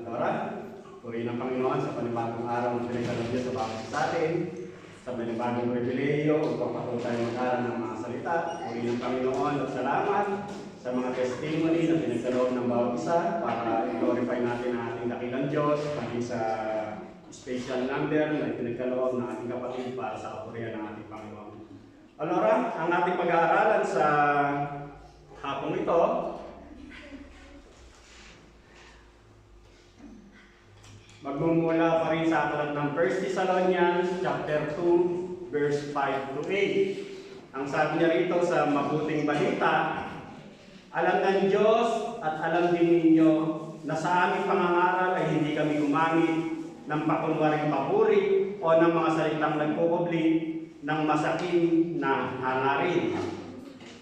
Alora, puri ng Panginoon sa panibagong araw ng pinagkaloob niya sa bawat isa sa atin, sa panibagong pribileyo upang patuloy tayo mag-aral ng mga salita. Puri ng Panginoon at salamat sa mga testimony na pinagkaloob ng bawat isa para i-glorify natin ang ating dakilang Diyos, pati sa special number na pinagkaloob ng ating kapatid para sa kapurihan ng ating Panginoon. Alora, ang ating pag-aaralan sa hapong ito magmumula pa rin sa aklat ng 1 Thessalonians chapter 2 verse 5 to 8. Ang sabi niya rito sa mabuting balita, alam ng Diyos at alam din ninyo na sa aming pangangaral ay hindi kami gumamit ng pakunwaring papuri o ng mga salitang nagpupubli ng masakim na hangarin.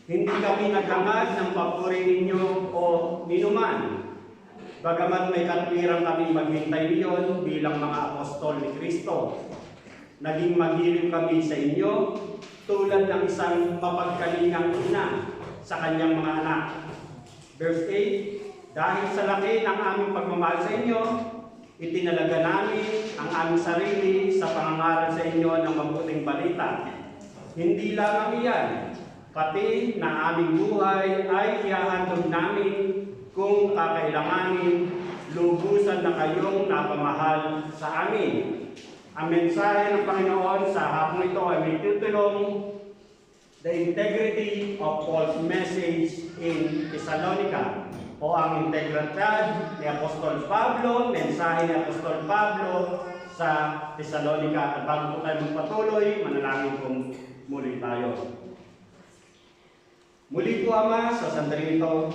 Hindi kami naghangad ng papuri ninyo o ninuman. Bagamat may katwirang kami maghintay niyon bilang mga apostol ni Kristo. Naging magiliw kami sa inyo tulad ng isang mapagkalingang ina sa kanyang mga anak. Verse 8, dahil sa laki ng aming pagmamahal sa inyo, itinalaga namin ang aming sarili sa pangangaral sa inyo ng mabuting balita. Hindi lamang iyan, pati na aming buhay ay iahandog namin kung kakailanganin, lubusan na kayong napamahal sa amin. Ang mensahe ng Panginoon sa hapon ito ay may titulong The Integrity of Paul's Message in Thessalonica, o ang integridad ni Apostol Pablo, mensahe ni Apostol Pablo sa Thessalonica. At bago po tayo magpatuloy, manalangin kung muli tayo. Muli po, Ama, sa sandaling ito,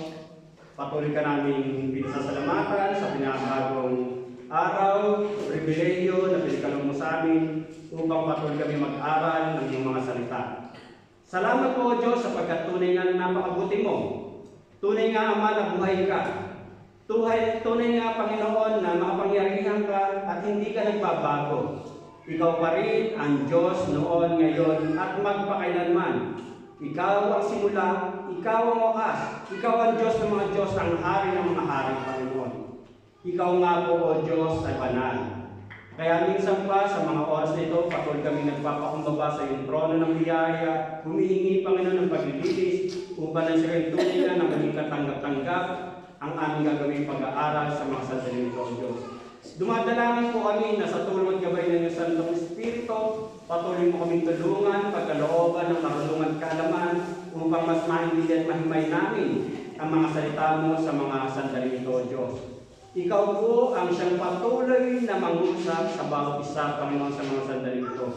patuloy ka namin pinasasalamatan sa pinakabagong araw, pribileyo na pinagkaloob mo sa amin upang patuloy kami mag-aral ng iyong mga salita. Salamat po, Diyos, sapagkat tunay nga na napakabuti mo. Tunay nga, Ama, na buhay ka. Tunay nga, Panginoon, na makapangyarihan ka at hindi ka nagbabago. Ikaw pa rin ang Diyos noon, ngayon, at magpakailanman. Ikaw ang simula, ikaw ang wakas, ikaw ang Diyos ng mga Diyos, ang hari ng mga hari, Panginoon. Ikaw nga po, O Diyos, ay banal. Kaya minsan pa sa mga oras na ito, patuloy kami nagpapakumbaba sa iyong trono ng biyaya, humihingi, Panginoon, ng paglilinis, upang ang siyang tunay na maging katanggap-tanggap ang aming gagawing pag-aaral sa mga sandaling ito, O Diyos. Dumadalangin po kami na sa tulong at gabay ng iyong Santong Espiritu, patuloy mo kaming tulungan, pagkalooban ng marunungan kaalaman, upang mas maintindihan at mahimay namin ang mga salita mo sa mga sandaling ito, O Diyos. Ikaw po ang siyang patuloy na mangusap sa bawat isa, Panginoon, sa mga sandaling ito.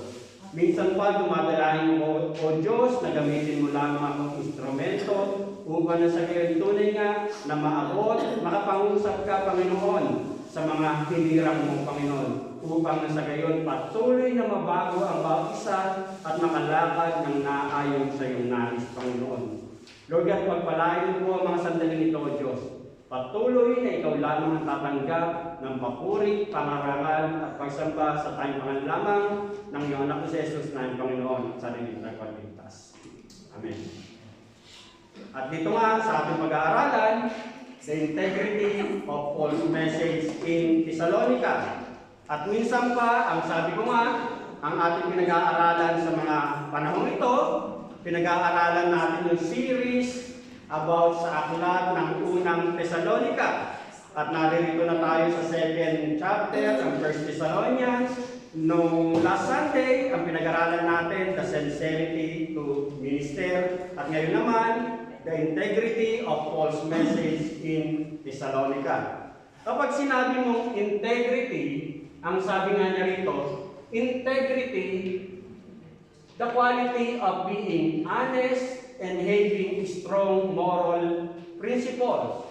Minsan pa dumadalangin mo, O Diyos, na gamitin mo lamang akong instrumento upang sa gayon tunay nga na maabot, makapangusap ka, Panginoon, sa mga hinirang mo, Panginoon, upang sa gayon patuloy na mabago ang bawat isa at makalakad ng naayon sa iyong nais, Panginoon. Lord God, pagpalain po ang mga sandaling ito, O Diyos. Patuloy na ikaw lamang ang tatanggap ng papuri, pangarangal at pagsamba sa tayong mga lamang ng iyong anak si Jesus na ang Panginoon at sa rin ng pagligtas. Amen. At dito nga sa ating pag-aaralan, the integrity of Paul's message in Thessalonica. At minsan pa, ang sabi ko nga, ang ating pinag-aaralan sa mga panahon ito, pinag-aaralan natin yung series about sa aklat ng unang Thessalonica. At naririto na tayo sa 2nd chapter ng 1 Thessalonians. Noong last Sunday, ang pinag-aaralan natin, the sincerity to minister. At ngayon naman, the integrity of Paul's message in Thessalonica. Kapag sinabi mong integrity, ang sabi nga niya rito, integrity, the quality of being honest and having strong moral principles.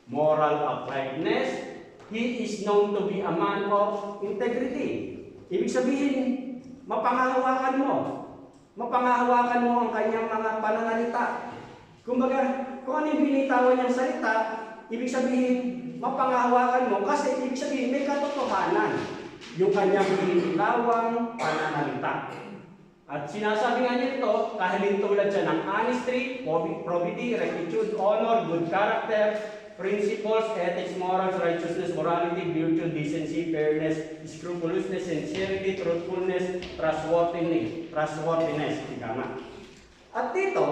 Moral uprightness, he is known to be a man of integrity. Ibig sabihin, mapangahawakan mo. Mapangahawakan mo ang kanyang mga pananalita. Kumbaga, kung ano yung binitawan niyang salita, ibig sabihin, mapangahawakan mo kasi ibig sabihin, may katotohanan yung kanyang binitawang pananalita. At sinasabi nga niya ito, kahalin tulad siya ng honesty, probity, rectitude, honor, good character, principles, ethics, morals, righteousness, morality, virtue, decency, fairness, scrupulousness, sincerity, truthfulness, trustworthiness. Ika nga. At dito,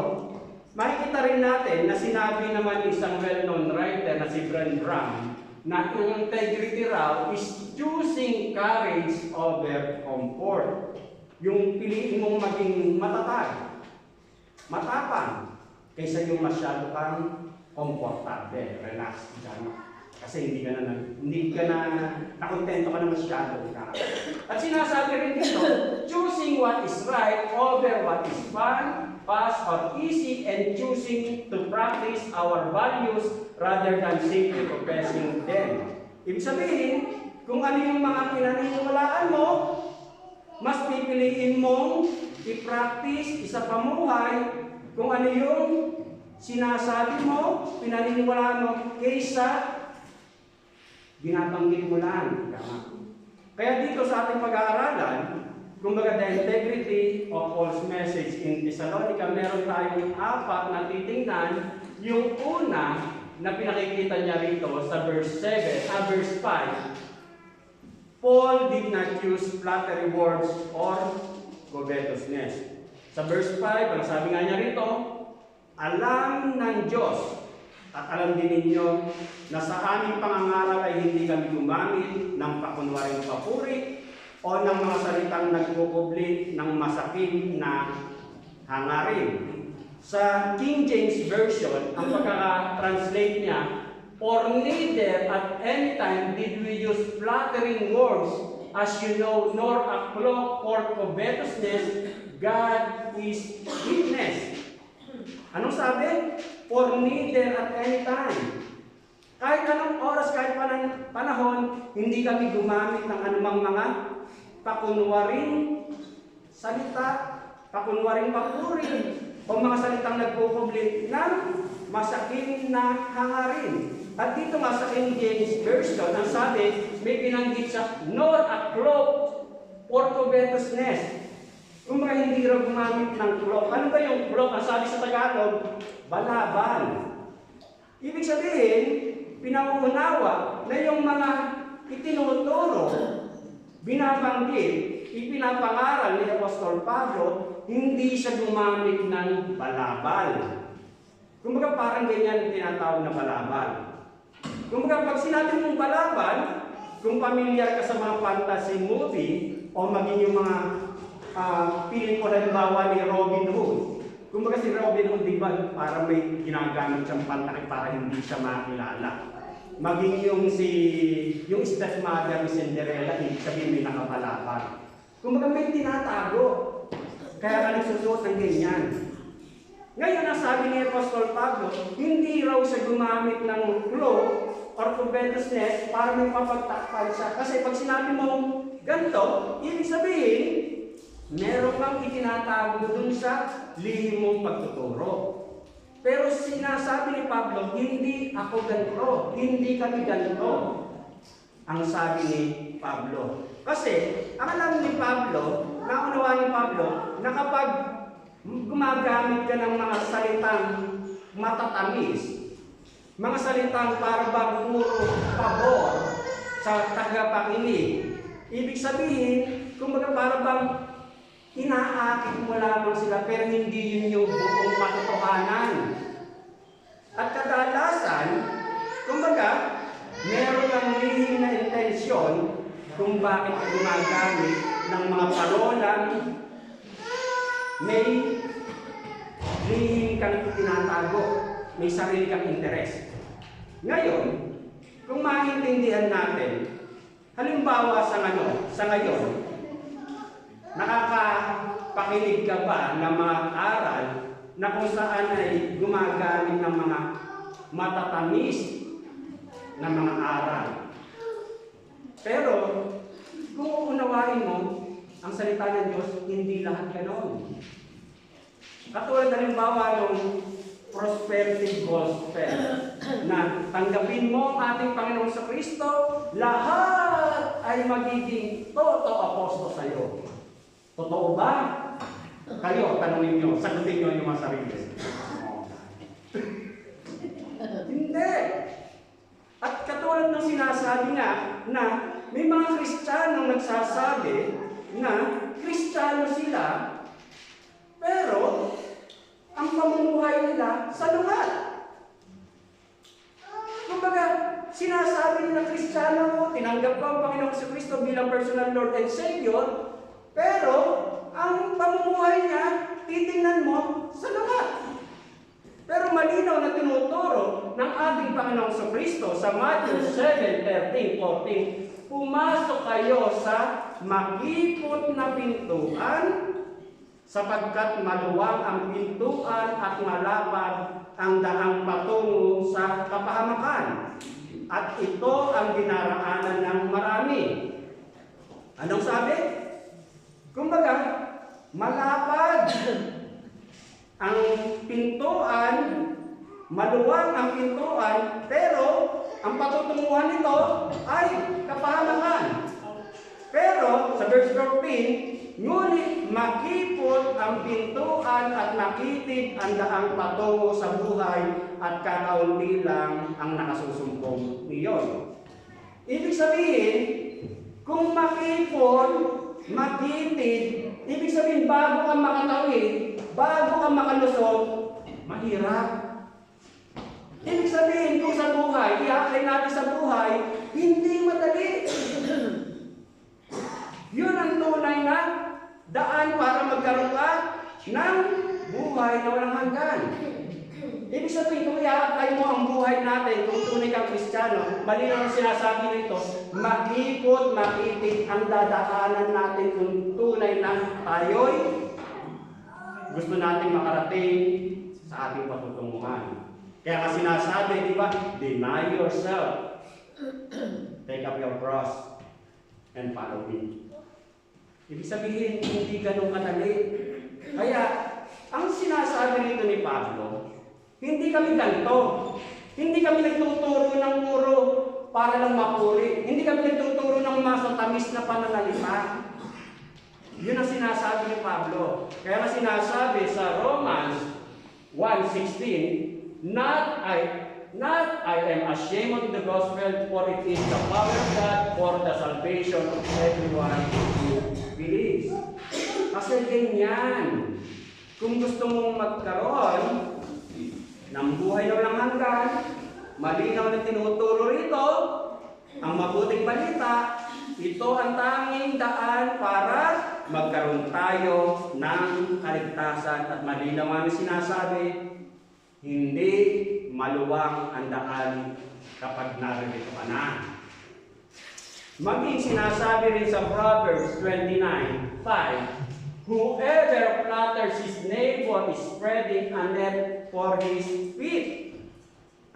makikita rin natin na sinabi naman ni isang well-known writer na si Brent Brown na ang integrity raw is choosing courage over comfort. Yung piliin mong maging matatag, matapang, kaysa yung masyado kang komportable, relax, kasi hindi ka na nakontento ka na masyado. At sinasabi rin dito, choosing what is right over what is fun, fast, or easy, and choosing to practice our values rather than simply professing them. Ibig sabihin, kung ano yung mga pinaniniwalaan mo, mas pipiliin mong i-practice, isa pamuhay, kung ano yung sinasabi mo, pinaniniwalaan mo, kaysa binabanggit mo lang. Kaya dito sa ating pag-aaralan, kumbaga the integrity of Paul's message in Thessalonica, meron tayong 4 na titingnan. Yung una na pinakikita niya rito sa verse 5, Paul did not use flattery words or covetousness. Sa verse 5, ang sabi nga niya rito, alam ng Diyos at alam din ninyo na sa aming pangangaral ay hindi kami gumamit ng pakunwaring papuri o ng mga salitang nagkukubli ng masakim na hangarin. Sa King James Version, ang pagkaka-translate niya, for neither at any time did we use flattering words, as you know, nor a cloak for covetousness. God is witness. Anong sabi? For neither at any time. Kahit anong oras, kahit panahon, hindi kami gumamit ng anumang mga pakunwaring salita, pakunwaring papuri, o mga salitang nagpupublit ng masakim na hangarin. At dito nga sa King James Version, ang sabi, may binanggit sa nor a cloak for covetousness. Kung ba hindi raw gumamit ng cloak, ano ba yung cloak? Ang sabi sa Tagalog, balaban. Ibig sabihin, pinauunawa na yung mga itinuturo, binabanggit, ipinapangaral ni Apostol Pablo, hindi siya gumamit ng balabal. Kumbaga parang ganyan tinatawag na balabal. Kumbaga pag sinabi mong balabal, kung pamilyar ka sa mga fantasy movie o maging yung mga pelikula halimbawa ni Robin Hood. Kumbaga si Robin Hood, di ba, para may ginagamit siyang pantakip para hindi siya makilala. Maging yung stepmother ni Cinderella, ibig sabihin may nakapalaban. Kumbaga may tinatago. Kaya ka nagsusuot ng ganyan. Ngayon, ang sabi ni Apostol Pablo, hindi raw siya gumamit ng cloak or covetousness para may papagtakpan siya. Kasi pag sinabi mo ganito, ibig sabihin, meron kang itinatago dun sa lihim mong pagtuturo. Pero sinasabi ni Pablo, hindi ako ganito, hindi kami ganito. Ang sabi ni Pablo. Kasi, ang alam ni Pablo, naunawa ni Pablo, na kapag gumagamit ka ng mga salitang matatamis, mga salitang parang puro pabor sa tagapakinig, ibig sabihin, kumbaga parang inaakit mo lamang sila, pero hindi yun yung buong katotohanan. At kadalasan, kumbaga, meron ng lihim na intensyon kung bakit gumagamit ng mga parolang may lihim kang tinatago, may sarili kang interes. Ngayon, kung maintindihan natin, halimbawa sa ngayon, nakakapakinig ka ba ng mga aral na kung saan ay gumagamit ng mga matatamis na mga aral? Pero, kung uunawain mo, ang salita ng Diyos, hindi lahat ganon. Katulad halimbawa ng prosperity gospel na tanggapin mo ang ating Panginoon sa Kristo, lahat ay magiging totoo apostol sa iyo. Totoo ba? Kayo, tanungin nyo, sagutin nyo yung mga sarili. Hindi. At katulad ng sinasabi nga na may mga Kristiyanong nagsasabi na Kristiyano sila, pero ang pamumuhay nila sa lugar. Kumbaga, sinasabi nila Kristiyano ko, tinanggap ko ang Panginoong Jesucristo bilang personal Lord and Savior, pero ang pamumuhay niya, titingnan mo sa lugar. Pero malinaw na tinuturo ng ating Panginoong Jesucristo sa Matthew 7:13-14, pumasok kayo sa makipot na pintuan, sapagkat maluwang ang pintuan at malapad ang daang patungo sa kapahamakan. At ito ang dinaraanan ng marami. Anong sabi? Kumbaga, malapad ang pintuan, maluwang ang pintuan, pero ang patutunguhan nito ay kapahamakan. Pero sa verse 14, ngunit makipot ang pintuan at makitid ang daang patungo sa buhay at kakaunti lang ang nakasusumpong niyon. Ibig sabihin, kung makipot, makitid, ibig sabihin bago ka makatawid, bago ka makalusot, mahirap. Ibig sabihin kung sa buhay, i-apply natin sa buhay, hindi madali. Yun ang tunay na daan para magkaroon ka ng buhay na walang hanggan. Ibig sabihin, kung i-apply mo ang buhay natin, kung tunay kang Kristiyano, malinaw ang sinasabi nito, makikot, makitid ang dadaanan natin kung tunay na tayo'y gusto nating makarating sa ating patutunguhan. Kaya kasi sinasabi, di ba, deny yourself, take up your cross, and follow me. Ibig sabihin, hindi ganun kadali. Kaya, ang sinasabi nito ni Pablo, hindi kami ganito. Hindi kami nagtuturo ng puro para lang mapuri. Hindi kami nagtuturo ng masatamis na pananalita. Yun ang sinasabi ni Pablo. Kaya nga sinasabi sa Romans 1:16, Not I am ashamed of the gospel, for it is the power of God for the salvation of everyone who believes. Kasi ganyan. Kung gusto mong magkaroon ng buhay na walang hanggan, malinaw na tinuturo rito, ang mabuting balita, ito ang tanging daan para magkaroon tayo ng kaligtasan. At malinaw ang sinasabi, hindi maluwang ang daan kapag narito ka na. Maging sinasabi rin sa Proverbs 29:5, whoever flatters his neighbor is spreading a net for his feet.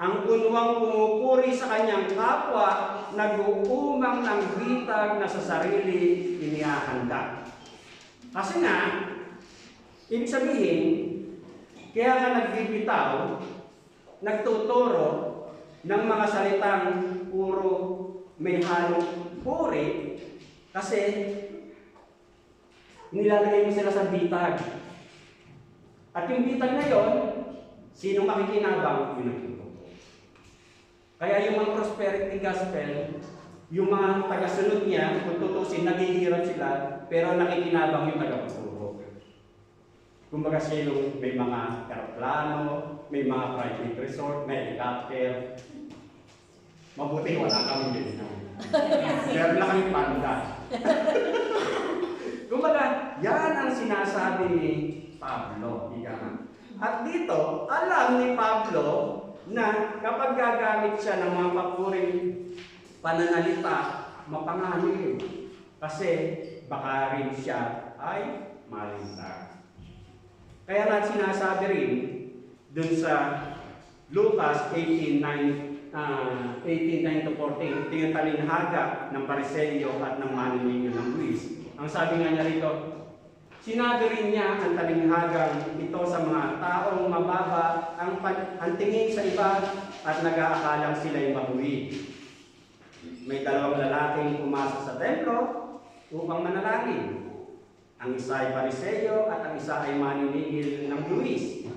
Ang kunwang pumupuri sa kanyang kapwa, nag-uumang ng bitag na sa sarili inihahanda. Kasi nga, ibig sabihin, kaya nga nagbibitaw, nagtuturo ng mga salitang puro may halong puri, kasi nilalagay mo sila sa bitag. At yung bitag na yon, sino makikinabang, yun ang tuturo. Kaya yung mga prosperity gospel, yung mga tagasunod niya, kung tutusin, naghihirap sila, pero nakikinabang yung tagapagturo. Kumbaga siya yung may mga aeroplano, may mga private resort, may helicopter. Mabuti wala kami din. Meron na kami panda. Kumbaga, yan ang sinasabi ni Pablo. At dito, alam ni Pablo na kapag gagamit siya ng mga papuring pananalita, mapanganib. Kasi baka rin siya ay malinta. Kaya nga sinasabi rin dun sa Lucas 18:9-14, ito yung talinhaga ng Pariseo at ng maniningyo ng buwis. Ang sabi nga niya rito, sinabi rin niya ang talinghagang ito sa mga taong mababa ang tingin sa iba at nag-aakalang sila'y mahuwi. May dalawang lalaking pumasok sa templo upang manalangin. Ang isa ay Pariseo at ang isa ay maniningil ng buwis.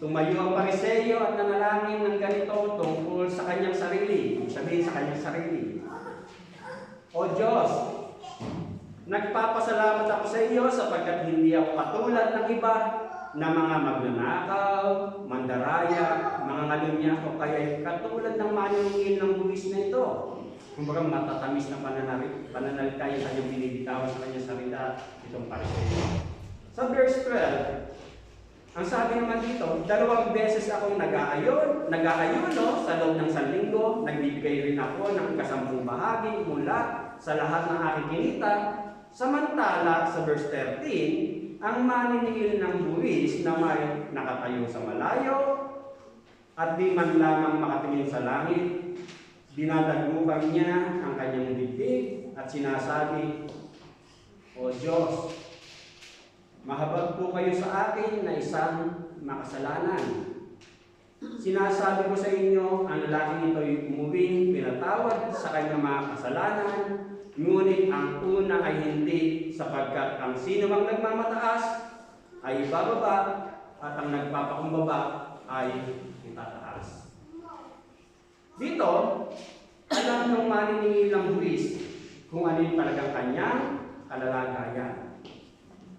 Tumayo ang Pariseo at nanalangin ng ganito tungkol sa kanyang sarili. Ibig sabihin sa kanyang sarili. O Diyos, nagpapasalamat ako sa iyo sapagkat hindi ako katulad ng iba na mga magnanakaw, mandaraya, mga ngalunya o kaya katulad ng manungin ng buwis na ito. Kumbaga matatamis na pananalita yung kanyang binibitawan sa kanyang salita itong Pariseo. Sa verse 12, ang sabi naman dito, 2 beses akong nag-aayuno sa loob ng 1 linggo, nagbibigay rin ako ng 10 bahagi mula sa lahat ng aking kinita. Samantala, sa verse 13, ang maniningil ng buwis na may nakatayo sa malayo at di man lamang makatingin sa langit, dinadagupan niya ang kanyang bibig at sinasabi, O Diyos, mahabag po kayo sa akin na isang makasalanan. Sinasabi ko sa inyo, ang lalaking ito'y umuwing pinatawad sa kanyang mga kasalanan, ngunit ang una ay hindi, sapagkat ang sino mang nagmamataas ay ibababa at ang nagpapakumbaba ay itataas. Dito, alam ng maniningil ng buwis kung ano yung talagang kanyang kalalagayan.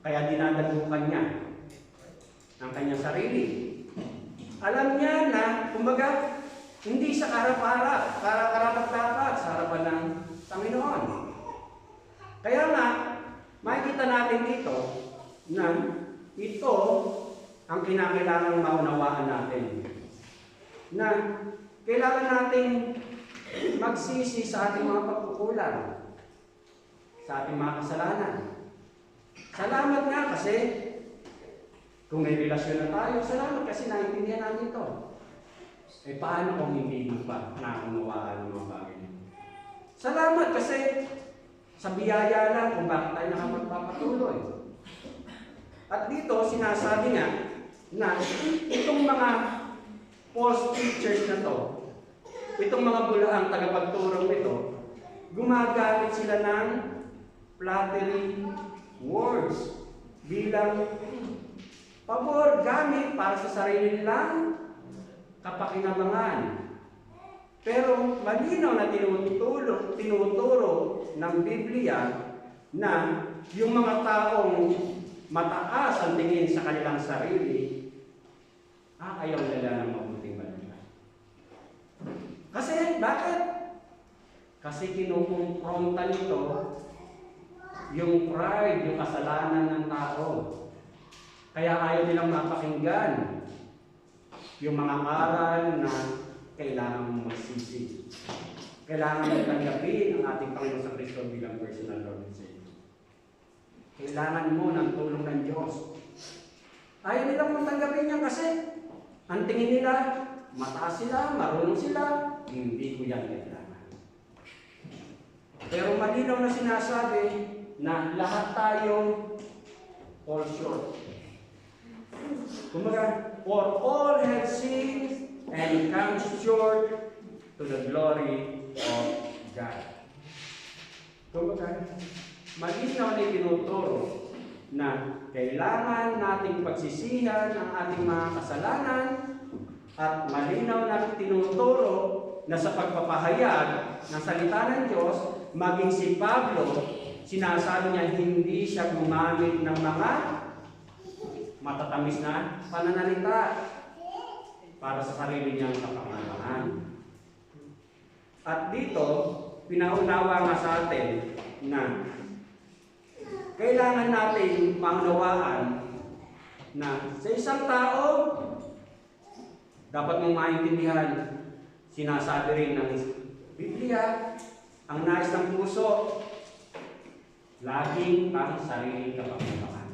Kaya dinadagupan niya ang kanyang sarili. Alam niya na, kumbaga, hindi sa karapat-dapat sa harapan ng Panginoon. Kaya nga, makikita natin dito na ito ang kinakailangang maunawaan natin. Na kailangan natin magsisi sa ating mga pagkukulang, sa ating mga kasalanan. Salamat nga kasi kung may relasyon na tayo, salamat kasi naintindihan natin ito. Eh paano kung hindi mo pa naunawaan ng mga bagay nito? Salamat kasi sa biyaya lang kung bakit tayo nakapagpapatuloy. At dito sinasabi nga na itong mga false teachers na to, itong mga bulaang tagapagturo nito, gumagamit sila ng flattery words bilang pabor gamit para sa sarili nilang kapakinabangan. Pero malinaw na tinuturo ng Biblia na yung mga taong mataas ang tingin sa kanilang sarili, ayaw nila ng mabuting balita. Kasi, bakit? Kasi kinukumpronta nito yung pride, yung kasalanan ng tao. Kaya ayaw nilang mapakinggan yung mga aral na kailangan mong magsisi. Kailangan mong tanggapin ang ating Panginoon sa Kristo bilang personal Lord and Savior. Kailangan mo ng tulong ng Diyos. Ayaw nilang matanggapin yan kasi ang tingin nila, mataas sila, marunong sila, hindi ko yan kailangan. Pero malinaw na sinasabi na lahat tayo fall short. Kumbaga, for all have sinned and come short to the glory of God. Kumbaga, malinaw na itinuturo na kailangan nating pagsisihan ang ating mga kasalanan at malinaw na tinuturo na sa pagpapahayag ng salita ng Diyos, maging si Pablo, sinasabi niya hindi siya gumamit ng mga matatamis na pananalita para sa sarili niyang kapanganahan. At dito, pinaunawa nga sa atin na kailangan natin maunawaan na sa isang tao, dapat mong maintindihan, sinasabi rin ng Biblia, ang nais ng puso, laging ang sariling kapanganahan.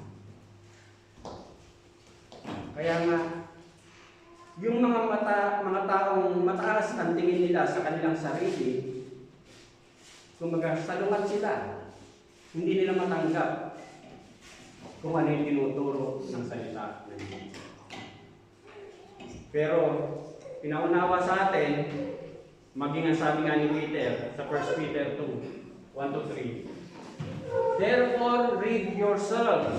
Kaya nga, yung mga taong mataas ang tingin nila sa kanilang sarili, kumbaga salungat sila. Hindi nila matanggap kung ano yung tinuturo ng salita ng Diyos. Pero, pinaunawa sa atin, maging ang sabi nga ni Peter sa 1 Peter 2, 1-3. Therefore, rid yourselves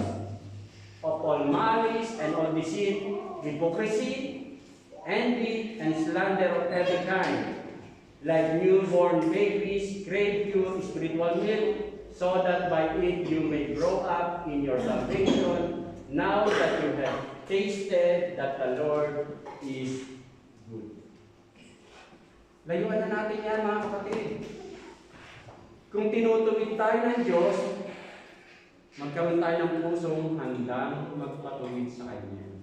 of all malice and all deceit, hypocrisy, envy, and slander of every kind. Like newborn babies, crave pure spiritual milk, so that by it you may grow up in your salvation, now that you have tasted that the Lord is good. Layuan na natin yan, mga kapatid. Kung tinutuwid tayo ng Diyos, magkaroon tayo ng pusong handang magpatuwid sa Kanya.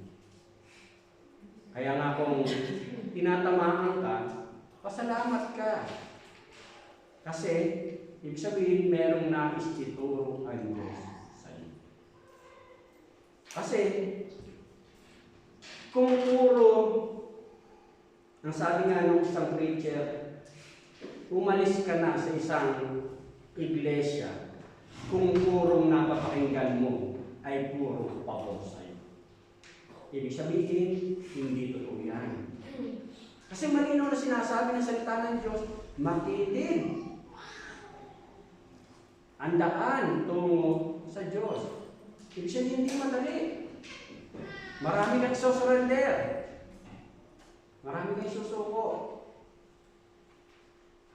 Kaya nga kung tinatamaan ka, pasalamat ka. Kasi, ibig sabihin, merong nais ituro ang Diyos sa iyo. Kasi, kung puro, ang sabi nga ng isang preacher, umalis ka na sa isang iglesia, kung purong napapakinggan mo ay puro pabor sa iyo. Ibig sabihin, hindi totoo yan. Kasi malinaw na sinasabi ng salita ng Diyos, makitid ang daan tungo sa Diyos. Ibig sabihin, hindi madali. Marami kang susurrender. Marami kang susuko.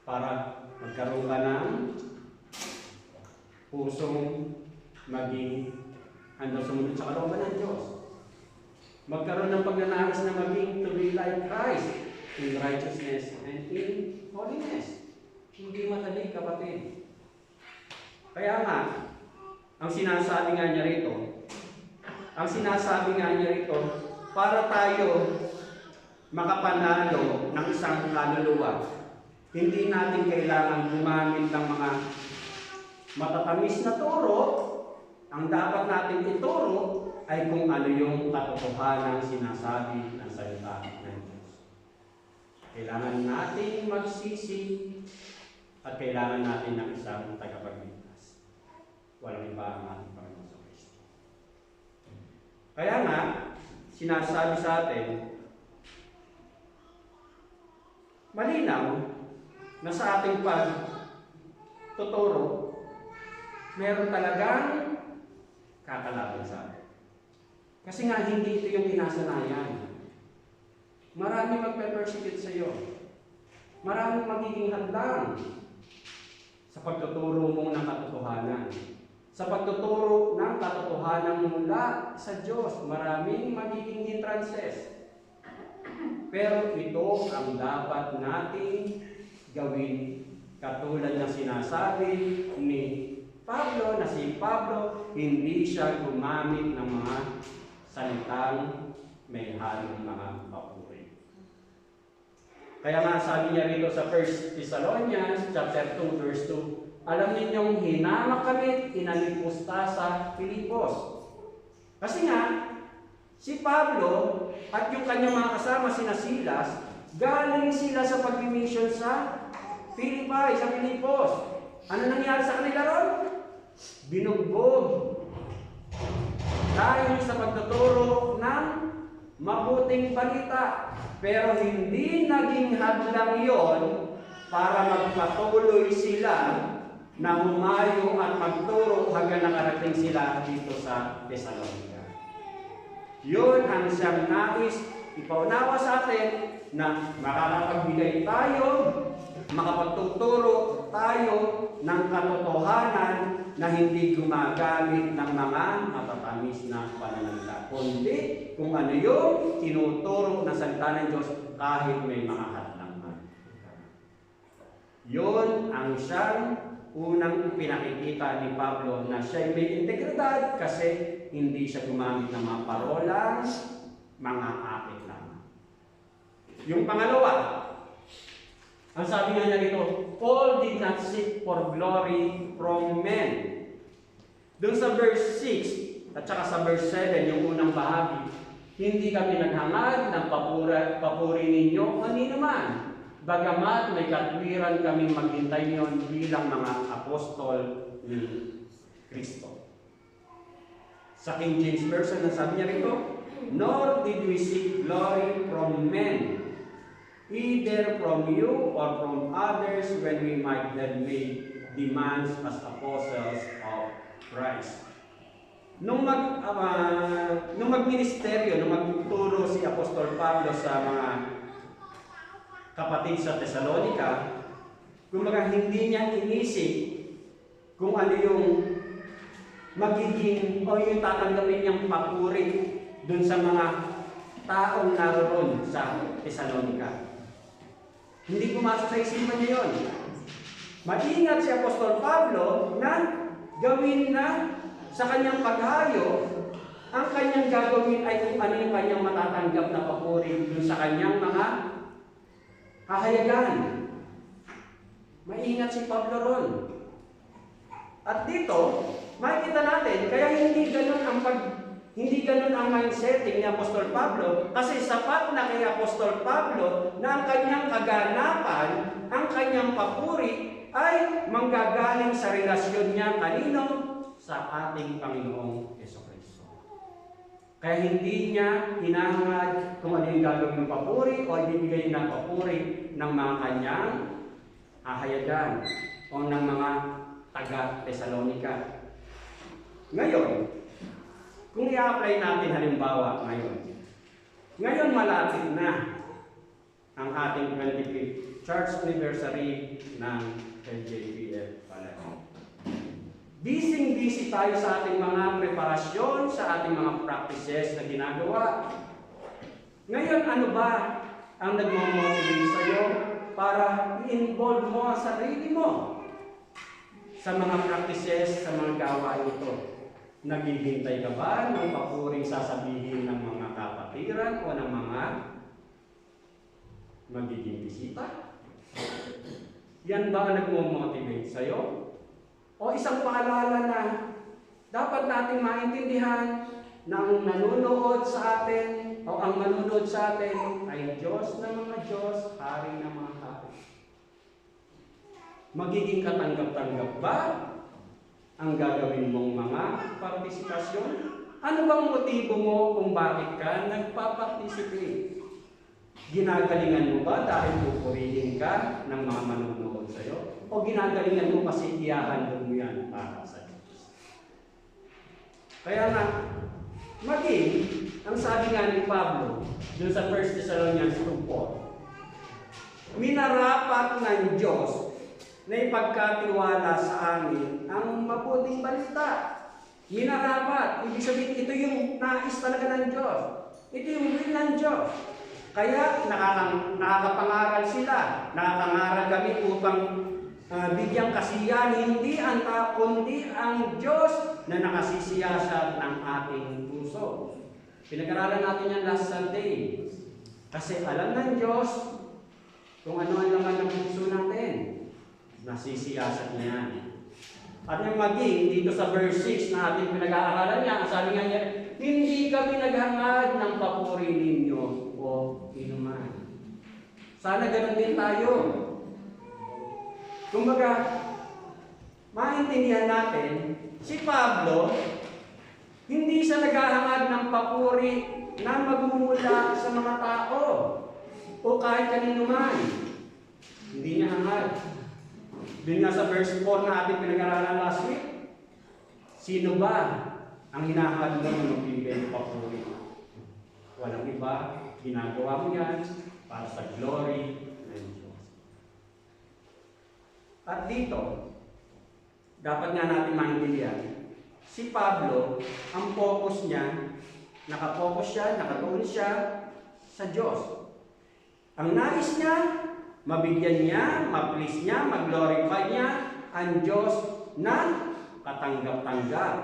Para magkaroon ka ng pusong maging handang sumunod sa kalooban ng Diyos. Magkaroon ng pagnanais na maging to be like Christ in righteousness and in holiness. Hindi madali, kapatid. Kaya nga, ang sinasabi nga niya rito, para tayo makapanalo ng isang kaluluwa, hindi natin kailangan gumamit ng mga matatamis na turo. Ang dapat natin ituro ay kung ano yung katotohanan sinasabi ng salita ng Diyos. Kailangan natin magsisi at kailangan natin ng isang tagapagligtas. Walang iba ang ating Panginoon sa Kristo. Kaya nga, sinasabi sa atin, malinaw na sa ating pagtuturo, meron talagang kakalaban sa atin. Kasi nga, hindi ito yung kinasanayan. Marami magpe-persecute sa iyo. Maraming magiging hadlang sa pagtuturo mo ng katotohanan. Sa pagtuturo ng katotohanan mula sa Diyos, maraming magiging hindrances. Pero ito ang dapat nating gawin. Katulad ng sinasabi ni Pablo, na si Pablo, hindi siya gumamit ng mga salitang may halong mga papuri. Kaya nga sabi niya rito sa 1 Thessalonians chapter 2 verse 2, alam ninyong hinamak kami inalipusta sa Filipos. Kasi nga, si Pablo at yung kanyang mga kasama, sina Silas, galing sila sa pag-mission sa Philippi, sa Filipos. Ano nangyari sa kanila ron? Binugbog. Dahil sa pagtuturo ng mabuting balita. Pero hindi naging hadlang yon para magpatuloy sila na humayo at magturo hanggang nakarating sila dito sa Thessalonica. Yun ang siyang nais ipaunawa sa atin na makakapagbigay tayo, makapagtuturo tayo ng katotohanan na hindi gumagamit ng mga matatamis na pananalita. Kundi kung ano yung tinuturo na salita ng Diyos kahit may mga hadlang man. Yun ang siyang unang pinakikita ni Pablo na siya may integridad kasi hindi siya gumamit ng mga parolang mga akit lang. Yung pangalawa, ang sabi nga niya rito, Paul did not seek for glory from men. Doon sa verse 6 at saka sa verse 7, yung unang bahagi, hindi kami naghangad ng papuri ninyo kanino man. Bagamat may katwiran kami maghintay niyon bilang mga apostol ni Kristo. Sa King James Version, sabi niya rito, nor did we seek glory from men, either from you or from others when we might have made demands as apostles of Christ. nung magministeryo, nung magturo si Apostol Pablo sa mga kapatid sa Thessalonica, kumbaga hindi niya inisip kung ano yung magiging o yung tatanggapin niyang papuri dun sa mga taong naroon sa Thessalonica. Hindi pumasok sa isipan niya yun. Maingat si Apostol Pablo na gawin na sa kanyang paghayo, ang kanyang gagawin ay kung ano yung kanyang matatanggap na papuri dun sa kanyang mga kahayagan. Maingat si Pablo ron. At dito, makikita natin, kaya hindi ganun ang mindsetting ni Apostol Pablo, kasi sapat na kay Apostol Pablo na ang kanyang kaganapan, ang kanyang papuri ay manggagaling sa relasyon niya kanino? Sa ating Panginoong Jesucristo. Kaya hindi niya hinahangad kung ano yung gagawin ng papuri o ibibigay ng papuri ng mga kanyang hahayagan o ng mga taga-Thessalonica. Ngayon, kung i-apply natin halimbawa ngayon malapit na ang ating 25th Church Anniversary ng LJPF pala. Busy tayo sa ating mga preparasyon, sa ating mga practices na ginagawa. Ngayon, ano ba ang nagmamotivate sa iyo para i-involve mo ang sarili mo sa mga practices, sa mga gawain ito? Naghihintay ka ba ng papuring sasabihin ng mga kapatiran o ng mga magiging bisita? Yan ba ang nagmamotivate sa iyo? O isang paalala na dapat nating maintindihan na ang nanonood sa atin o ang manunood sa atin ay Diyos ng mga Diyos, Hari ng mga hari. Magiging katanggap-tanggap ba ang gagawin mong mga partisipasyon? Ano bang motibo mo kung bakit ka nagpa-participate? Ginagalingan mo ba dahil pupurihin ka ng mga manunood sa iyo? O ginagalingan mo kasi iyahandog mo yan para sa Diyos? Kaya nga, maging, ang sabi nga ni Pablo, dun sa 1 Thessalonians 2:4, minarapat ng Diyos na ipagkatiwala sa amin ang mabuting balita. Minarapat. Ibig sabihin, ito yung nais talaga ng Diyos. Ito yung will ng Diyos. Kaya nakakapangaral sila. Nakakangaral kami upang bigyang kasiyahan, hindi ang kundi ang Diyos na nakasisiyasat ng ating puso. Pinag-aralan natin yan last Sunday. Kasi alam ng Diyos kung ano ang laman ng puso natin. Nasisiyasat niya yan. At yung maging dito sa verse 6 na ating pinag-aaralan niya, sabi nga niya, hindi kami naghangad ng papuri ninyo o inuman. Sana ganun din tayo. Kumbaga, maintindihan natin, si Pablo, hindi siya naghahangad ng papuri na magmumula sa mga tao o kahit kanino man. Hindi niya hangad. Doon nga sa verse 4 na ating pinag-aralan last week, sino ba ang hinahangad mo na magbibigay ng papuri? Walang iba, ginagawa mo yan para sa glory ng Diyos. At dito, dapat nga natin maintindihan, si Pablo, ang focus niya, nakafocus siya, nakatuon siya sa Diyos. Ang nais niya, mabigyan niya, ma-please niya, mag-glorify niya ang Diyos na katanggap-tanggap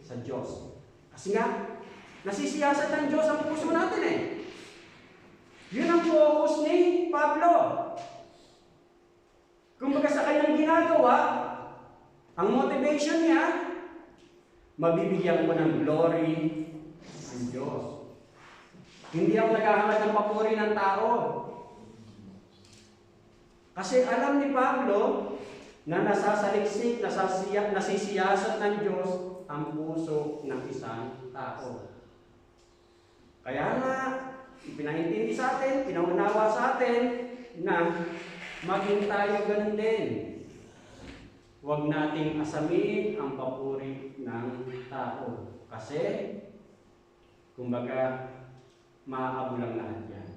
sa Diyos. Kasi nga, nasisiyasat ng Diyos ang puso natin eh. Yun ang focus ni Pablo. Kumbaga sa kanyang ginagawa, ang motivation niya, mabibigyan ko ng glory ang Diyos. Hindi ako naghahangad ng papuri ng tao. Kasi alam ni Pablo na nasasaliksik, nasisiyasat ng Diyos ang puso ng isang tao. Kaya nga, ipinaintindi sa atin, pinaunawa sa atin na maging tayo ganun din. huwag nating asamin ang papuri ng tao. Kasi, kumbaga, maaabo lang lahat yan.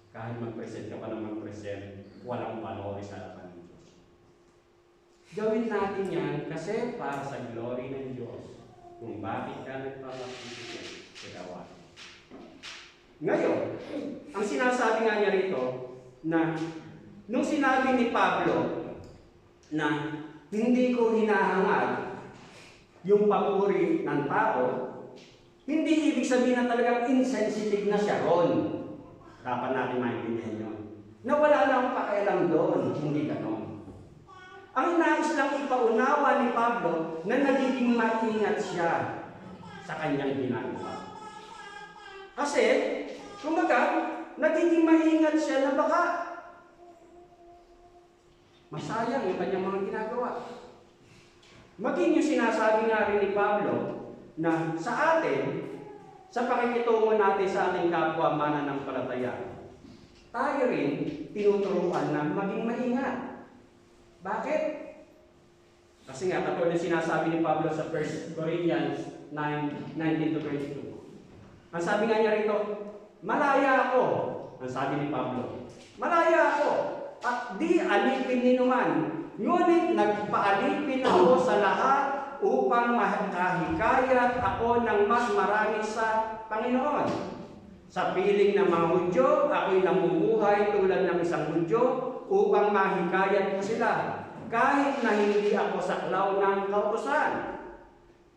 Kahit mag-present ka pa ng mag-present, walang panori sa harapan ng Diyos. Gawin natin yan kasi para sa glory ng Diyos. Kung bakit ka nagpapakitikin sa gawa. Ngayon, ang sinasabi nga niya rito, na nung sinabi ni Pablo na hindi ko hinahangad yung papuri ng tao, hindi ibig sabihin na talagang insensitive na siya ron. Dapat natin maintindihan yun. Na wala lang pakialam doon, hindi ganon. Ang nais lang ipaunawa ni Pablo na nagiging maingat siya sa kanyang ginagawa. Kasi, kumbaga, nagiging maingat siya na baka masayang yung kanyang mga ginagawa. Maging yung sinasabi nga rin ni Pablo na sa atin, sa pakikitungo natin sa ating kapwa mananampalataya, tayo rin tinuturuan na maging maingat. Bakit? Kasi nga, katulad ng sinasabi ni Pablo sa 1 Corinthians 9:19-22. Ang sabi nga niya rito, malaya ako. Ang sabi ni Pablo, malaya ako. At di alipin ni naman. Ngunit nagpaalipin ako sa lahat upang makahikayat ako ng mas marami sa Panginoon. Sa piling ng mga Hudyo, ako'y namumuhay tulad ng isang Hudyo upang mahikayat ko sila. Kahit na hindi ako saklaw ng kautusan.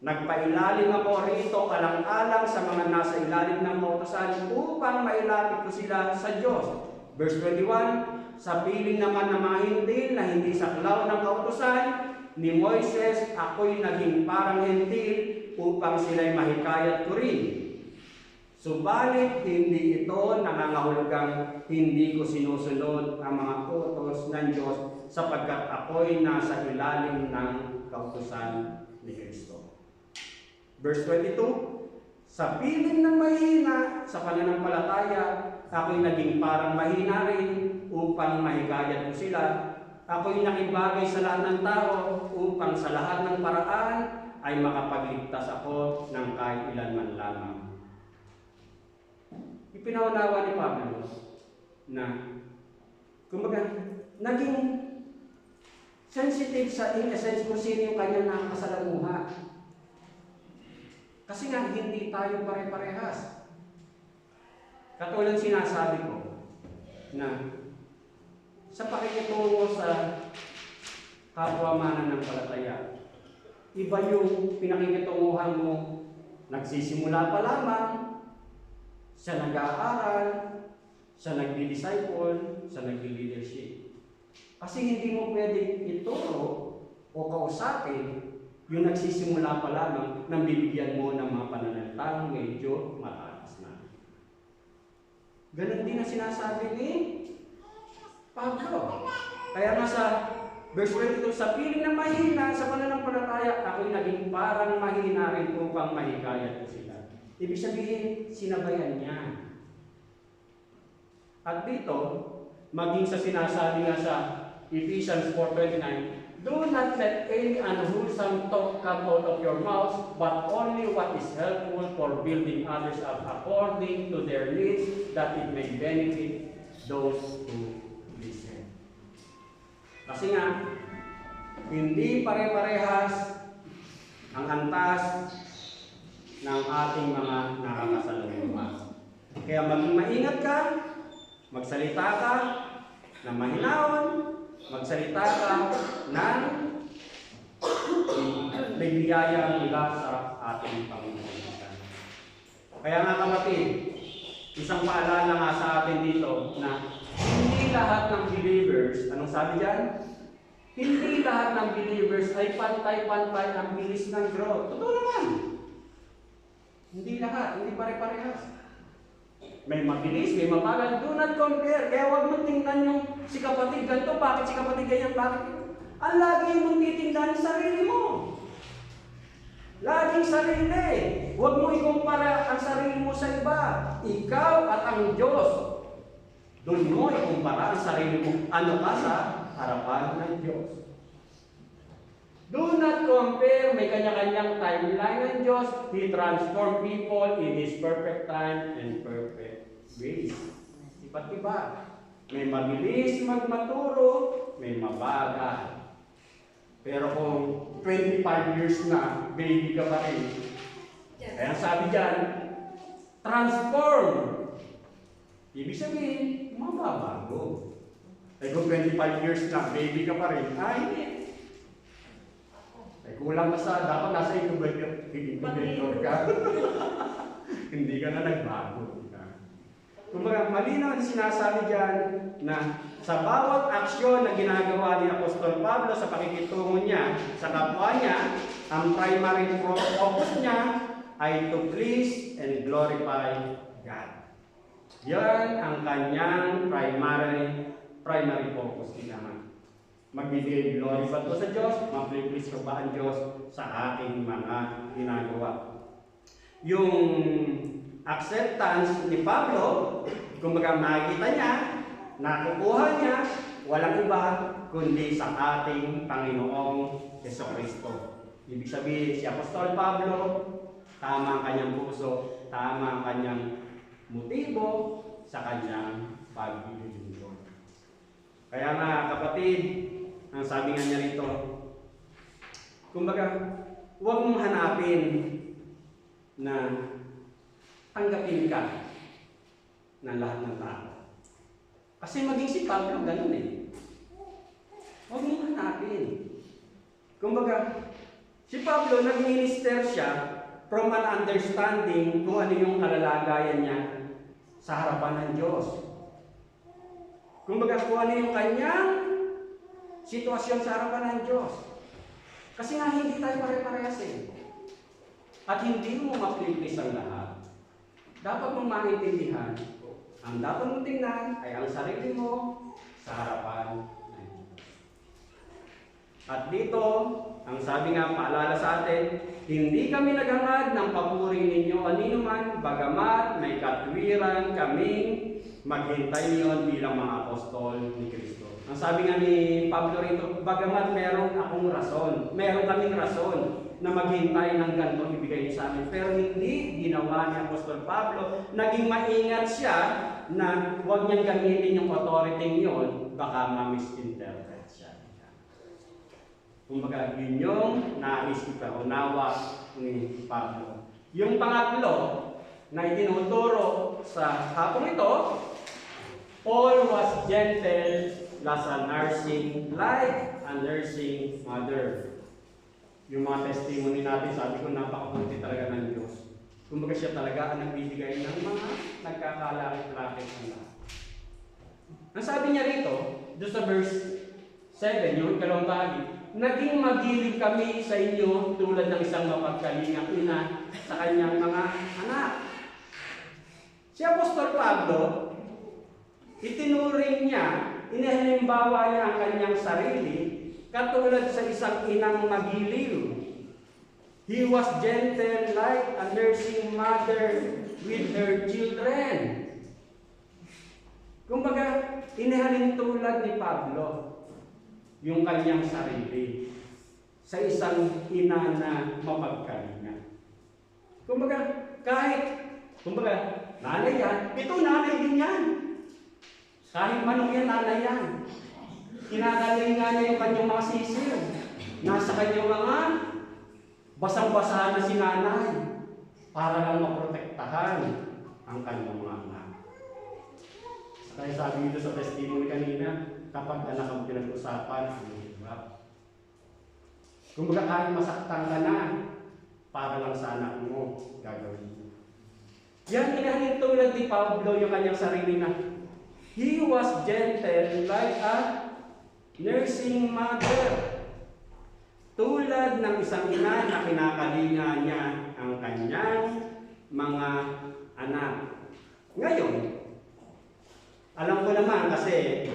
Nagpailalim ako rito alang-alang sa mga nasa ilalim ng kautusan upang mailapit ko sila sa Diyos. Verse 21, sa piling naman ng mga hintil na hindi saklaw ng kautusan ni Moises, ako'y naging parang hintil upang sila'y mahikayat ko rin. Subalit, hindi ito nangangahulugang hindi ko sinusunod ang mga utos ng Diyos sapagkat ako'y nasa ilalim ng kautusan ni Kristo. Verse 22, sa piling ng mahina sa pananampalataya, ako'y naging parang mahina rin upang mahikayat ko sila. Ako'y nakibagay sa lahat ng tao upang sa lahat ng paraan ay makapagligtas ako ng kahit ilan man lamang. Ipinaunawa ni Pablo na kumbaga naging sensitive sa in essence kung sino yung kanyang nakakasalamuha. Kasi nga hindi tayo pare-parehas. Katulad sinasabi ko na sa pakikitungo sa kapwa mananampalataya, iba yung pinakikitunguhan mo, nagsisimula pa lamang, siya nag-aaral, siya nagdi-disciple, siya nagdi-leadership. Kasi hindi mo pwedeng ituro o kausapin yung nagsisimula pa lamang nang bibigyan mo ng mga pananalitang medyo mataas na. Ganon din ang sinasabi ni Pablo. Kaya nga sa verse 22, sa piling ng mahina sa pananampalataya, ako'y naging parang mahina rin upang mahikayat ko sila. Ibig sabihin, sinabayan niya. At dito, maging sa sinasabi nga sa Ephesians 4:29, do not let any unwholesome talk come out of your mouth, but only what is helpful for building others up according to their needs, that it may benefit those who listen. Kasi nga, hindi pare-parehas ang antas ng ating mga nakakasalunguha. Kaya maging maingat ka, magsalita ka ng mahinahon, magsalita ka ng may biyaya mula sa ating Panginoon. Kaya nga kapatid, isang paalala nga sa atin dito na hindi lahat ng believers, anong sabi dyan? Hindi lahat ng believers ay pantay-pantay ang bilis ng growth. Totoo naman. Hindi lahat, hindi pare-parehas. May mabilis, may mabagal. Do not compare. Kaya huwag mong tingnan yung si kapatid ganito, bakit si kapatid ganyan, bakit ito. Ang lagi mong titingnan sarili mo. Laging sarili. Huwag mo ikumpara ang sarili mo sa iba. Ikaw at ang Diyos. Doon mo ikumpara ang sarili mo. Ano ka sa harapan ng Diyos. Do not compare, may kanya-kanyang timeline ng Diyos. He transformed people in His perfect time and perfect ways. Iba't iba. May mabilis magmaturo, may mabagal. Pero kung 25 years na, baby ka pa rin. Kaya sabi dyan, transform. Ibig sabihin, mababago. Eh kung 25 years na, baby ka pa rin, ay hindi. Ay kulang ka sa, dapat nasa incubator ka. Hindi ka na nagbago. Kumbaga, malinaw na sinasabi dyan na sa bawat aksyon na ginagawa ni Apostol Pablo sa pakikitungo niya sa kapwa niya, ang primary focus niya ay to please and glorify God. Yan ang kanyang primary focus niya. Magbibigay glory ba ito sa Diyos? Mag-please ko ba ang Diyos sa ating mga ginagawa? Yung acceptance ni Pablo, kumbaga makikita niya, nakukuha niya, walang iba kundi sa ating Panginoong Jesucristo. Ibig sabihin, si Apostol Pablo, tama ang kanyang puso, tama ang kanyang motibo sa kanyang paglilingkod. Kaya nga kapatid, ang sabi nga niya rito, kumbaga, huwag mong hanapin na tanggapin ka ng lahat ng tao. Kasi maging si Pablo, ganun eh. Huwag mong hanapin. Kumbaga, si Pablo, nag-minister siya from an understanding kung ano yung kalalagayan niya sa harapan ng Diyos. Kumbaga, kung ano yung kanyang sitwasyon sa harapan ng Diyos. Kasi nga, hindi tayo pare-parehas eh. At hindi mo ma-please ang lahat. Dapat mong maintindihan, ang dapat mong tingnan ay ang sarili mo sa harapan ng Diyos. At dito, ang sabi nga paalala sa atin, hindi kami naghangad ng papuri ninyo aninuman, bagamat may katwiran kaming maghintay niyon bilang mga apostol ni Kristo. Ang sabi nga ni Pablo rito, bagamat meron akong rason, meron kaming rason na maghintay ng ganitong ibigay niyo sa amin. Pero hindi ginawa ni Apostol Pablo. Naging maingat siya na huwag niyang gamitin yung authority yun, baka ma-misinterpret siya. Kumbaga, yun yung nais ipaunawa ni Pablo. Yung pangatlo na itinuturo sa hapong ito, Paul was gentle as a nursing, like a nursing mother. Yung mga testimony natin, sabi ko, napakabuti talaga ng Diyos. Kumbaga siya talaga ang nagbibigay ng mga nagkakalakit-lakit ng lahat. Ang sabi niya rito, doon sa verse 7, yung ikalawang bahagi, naging magilid kami sa inyo tulad ng isang mapagkalingang ina sa kanyang mga anak. Si Apostol Pablo, itinuring niya, inihalimbawa niya ang kanyang sarili katulad sa isang inang magiliw. He was gentle like a nursing mother with her children. Kumbaga, inihalin tulad ni Pablo yung kanyang sarili sa isang ina na mapagkalinga. Kumbaga, nanay yan, ito nanay din yan. Kahit manong yan, nanay yan. Kinagalingan niya yung kanyang mga sisiw. Nasa kanyang mga basang-basahan na si nanay para lang maprotektahan ang kanyang mga anak. Kaya sabi dito sa testimony kanina, kapag anak ang pinag-usapan, ang hirap. Kumbaga kahit masaktan ka na, para lang sa anak mo, gagawin mo. Yan, inahin tulad ni Pablo yung kanyang sarili na he was gentle like a nursing mother. Tulad ng isang ina na kinakalinga niya ang kanyang mga anak. Ngayon, alam ko naman kasi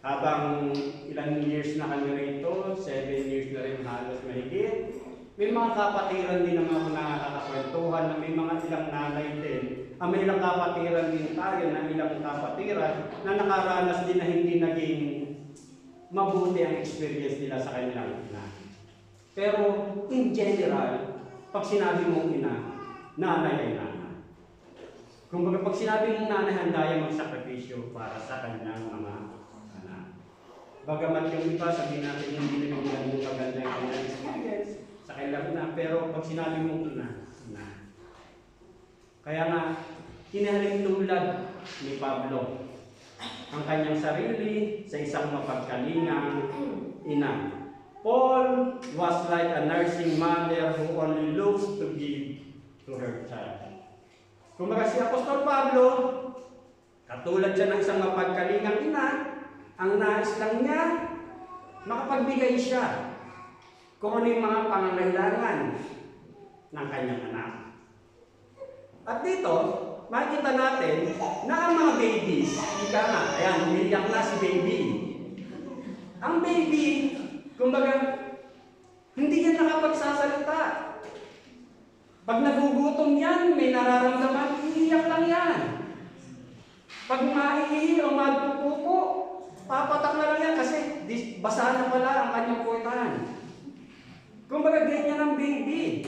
habang ilang years na kami rito, 7 years na rin halos mahigit, may mga kapatiran din naman ako nakakakwentuhan na may mga ilang nanay din. May ilang kapatiran din tayo na ilang kapatiran na nakaranas din na hindi naging mabuti ang experience nila sa kanilang ina. Pero in general, pag sinabi mong ina, nanay ay nanay. Kumbaga pag sinabi mong nanay, handaya magsakripisyo para sa kanilang mga anak. Bagamat yung iba, sabihin natin hindi nabigyan mo maganda yung kanilang experience sa kanilang ina, pero pag sinabi mong ina, ina. Kaya nga, kinahaling tulad ni Pablo ang kanyang sarili sa isang mapagkalingang ina. Paul was like a nursing mother who only looks to give to her child. Kumbaga si Apostol Pablo, katulad siya ng isang mapagkalingang ina, ang nais lang niya, makapagbigay siya kung ano yung mga pangangailangan ng kanyang anak. At dito, makikita natin na ang mga babies, ika nga, ayan, umiiyak na si baby. Ang baby, kumbaga, hindi yan nakapagsasalita. Pag nagugutom yan, may nararamdaman, iiyak lang yan. Pag maiihi o magpupupo, papatak na lang yan kasi basa na pala ang kanyang puwetan. Kumbaga, ganyan ang baby.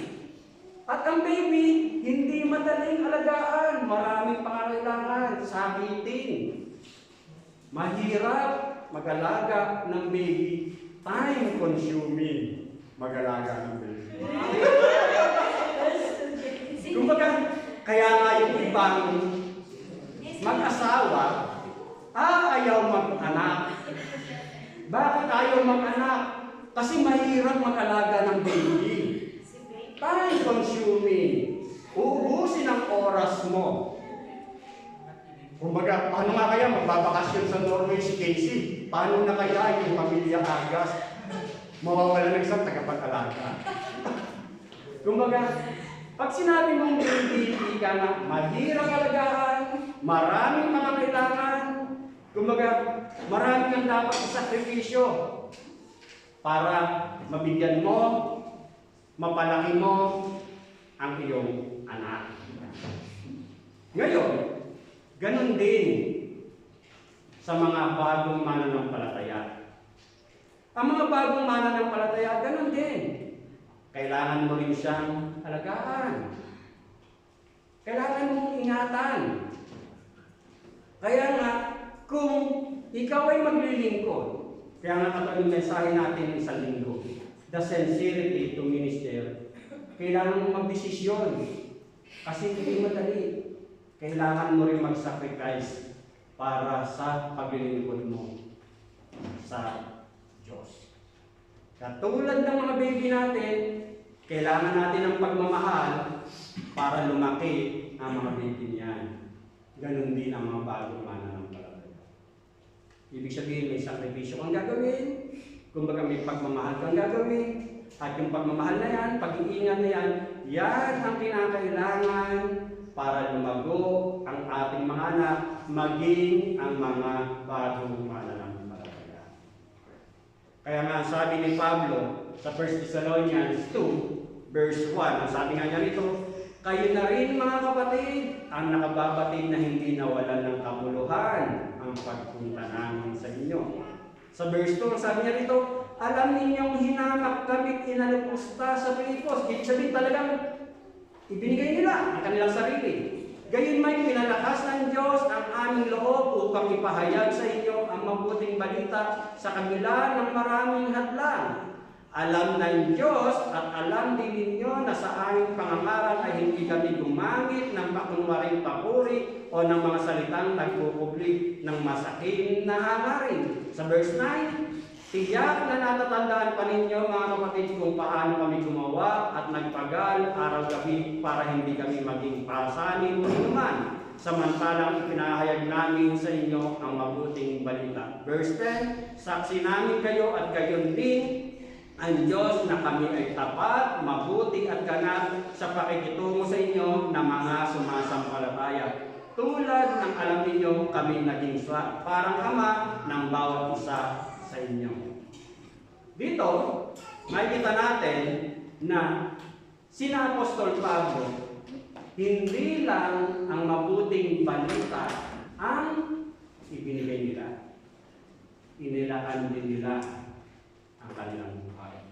At ang baby, hindi madaling alagaan. Maraming pangangailangan, sabitin. Mahirap mag-alaga ng baby. Time-consuming mag-alaga ng baby. Kumbaga, kaya nga yung ibang mag-asawa, ayaw mag-anak. Bakit ayaw mag-anak? Kasi mahirap mag-alaga ng baby. Time-consuming. Uubusin ang oras mo. Kumbaga, paano nga kaya magbabakasyon sa Norway si Casey? Paano na kaya yung pamilya Agas? Mawawala ng isang tagapag-alaga. Kumbaga, pag sinabi mong baby, ika na mahirap alagaan, maraming mga kailangan, kumbaga, maraming ang dapat isakripisyo para mabigyan mo, mapalaki mo ang iyong anak. Ngayon, ganun din sa mga bagong mananampalataya. Ang mga bagong mananampalataya, ganun din. Kailangan mo rin siyang alagaan. Kailangan mong ingatan. Kaya nga, kung ikaw ay maglilingkod, kaya nga katulad ng mensahe natin sa linggo, the sincerity to minister, kailangan mong magdesisyon. Kasi hindi madali. Kailangan mo rin mag-sacrifice para sa paglilingkod mo sa Diyos. Katulad ng mga baby natin, kailangan natin ng pagmamahal para lumaki ang mga baby niyan. Ganon din ang mga bagong mananampalataya. Ibig sabihin, may sakripisyo kang gagawin, kumbaga may pagmamahal kang gagawin, at yung pagmamahal na yan, pag-iingat na yan, yan ang kinakailangan para lumago ang ating mga anak, maging ang mga bagong mananampalataya. Kaya nga sabi ni Pablo sa 1 Thessalonians 2, verse 1, ang sabi nga niya rito, kayo na rin mga kapatid, ang nakababatid na hindi nawalan ng kabuluhan ang pagpunta namin sa inyo. Sa verse 2, sabi niya rito, alam ninyong hinamak kami inalupusta sa Pilipos. Ibig sabihin talagang ibinigay nila ang kanilang sarili. Gayon may pinalakas ng Diyos ang aming loob upang ipahayag sa inyo ang mabuting balita sa kabila ng maraming hadlang. Alam ng Diyos at alam din ninyo na sa aming pangangaral ay hindi kami gumamit ng pakunwaring papuri o ng mga salitang nagpupubli ng masakim na hangarin. Sa verse 9, tiyak na natatandaan pa ninyo mga kapatid kung paano kami gumawa at nagpagal araw-gabi para hindi kami maging pasanin o inuman. Samantalang ipinahayag namin sa inyo ang mabuting balita. Verse 10, saksi namin kayo at gayon din ang Diyos na kami ay tapat, mabuti at ganap sa pakikitungo sa inyo na mga sumasampalataya. Tulad ng alam ninyo kami naging parang ama ng bawat isa sa inyo. Dito, makikita natin na sina Apostol Pablo, hindi lang ang mabuting balita ang ibinigay nila. Inilaan din nila ang kanilang buhay.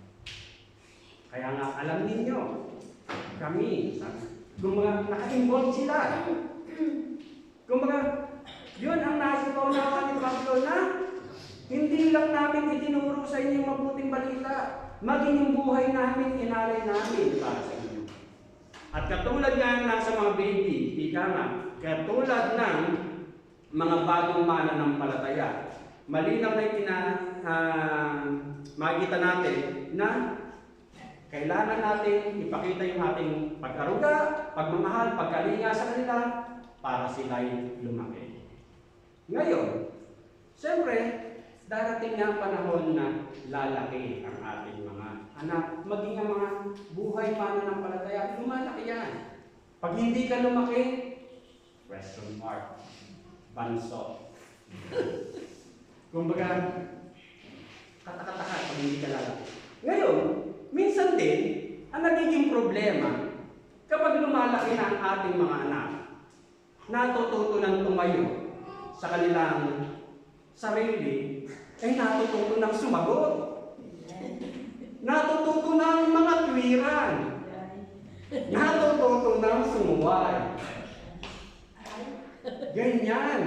alam ninyo, kami, kumbaga, naka-involve sila. Kumbaga, yun ang nasa-unawa ni Pablo na hindi lang namin itinuro sa inyo yung mabuting balita, maging yung buhay namin, inalay namin para sa inyo. At katulad nga na sa mga baby, ika nga, katulad ng mga bagong mananampalataya, malinaw na makikita natin na kailangan natin ipakita yung ating pag-aruga, pagmamahal, pagkalinga sa kanila para sila'y lumaki. Ngayon, siyempre, darating na ang panahon na lalaki ang ating mga anak, maging ang mga buhay mananampalataya, lumalaki yan. Pag hindi ka lumaki, question mark, banso. Kumbaga, katakataka pag hindi ka lalaki. Ngayon, minsan din, ang nagiging problema, kapag lumalaki na ang ating mga anak, natututo ng tumayo sa kanilang sarili, ay natututo ng sumagot. Natututo ng mga tuwiran. Natututo ng sumuway. Ganyan.